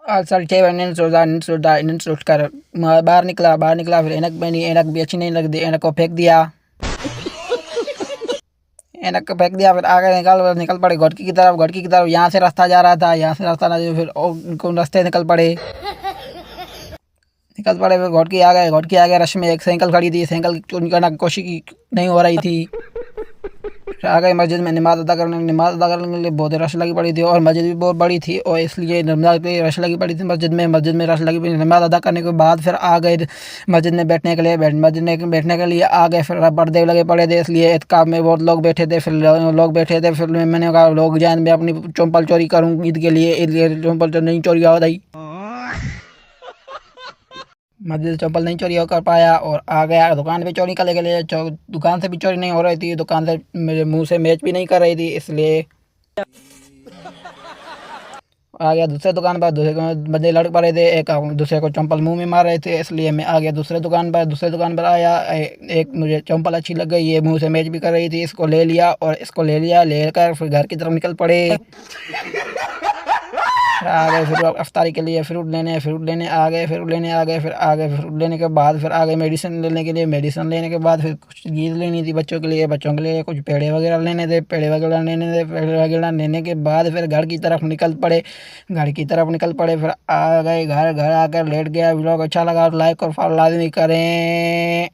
चल ठीक है, नींद से उठकर बाहर निकला फिर ऐनक पहनी, ऐनक भी अच्छी नहीं लगती, ऐनक को फेंक दिया। ऐनक को फेंक दिया फिर आगे निकल पड़े घोटकी की तरफ। यहाँ से रास्ता जा रहा था, यहाँ से रास्ता ना फिर कौन रास्ते निकल पड़े फिर घोटकी आ गए। रश में एक साइकिल खड़ी थी, साइकिल चोरी करने की कोशिश नहीं हो रही थी। फिर आ गए मस्जिद में नमाज़ अदा करने के लिए बहुत रश लगी पड़ी थी, और मस्जिद भी बहुत बड़ी थी, और इसलिए नमाज पे रश लगी पड़ी थी। मस्जिद में रश लगी पड़ी। नमाज़ अदा करने के बाद फिर आ गए मस्जिद में बैठने के लिए आ गए। फिर पर्दे लगे पड़े थे, इसलिए एतकाफ में बहुत लोग बैठे थे। फिर मैंने कहा लोग जान, मैं अपनी चप्पल चोरी करूँ ईद के लिए, ईद के चप्पल तो नहीं चोरी हो रही। मस्जिद से चप्पल नहीं चोरी होकर पाया, और आ गया दुकान पे चोरी करने के लिए। दुकान से भी चोरी नहीं हो रही थी, दुकान से मेरे मुंह से मैच भी नहीं कर रही थी, इसलिए आ गया दूसरे दुकान पर। दूसरे बंदे लड़ पड़े थे, एक दूसरे को चप्पल मुंह में मार रहे थे, इसलिए मैं आ गया दूसरे दुकान पर आया। एक मुझे चप्पल अच्छी लग गई, ये मुंह से मैच भी कर रही थी, इसको ले लिया लेकर फिर घर की तरफ निकल पड़े। फिर आ गए फिर अफ्तारी के लिए फ्रूट लेने आ गए। फ्रूट लेने के बाद फिर आ गए मेडिसिन लेने के लिए। मेडिसिन लेने के बाद फिर कुछ चीज़ लेनी थी बच्चों के लिए कुछ पेड़े वगैरह लेने के बाद फिर घर की तरफ निकल पड़े। फिर आ गए घर आकर लेट गया। व्लॉग अच्छा लगा तो लाइक और फॉलो लाजमी करें।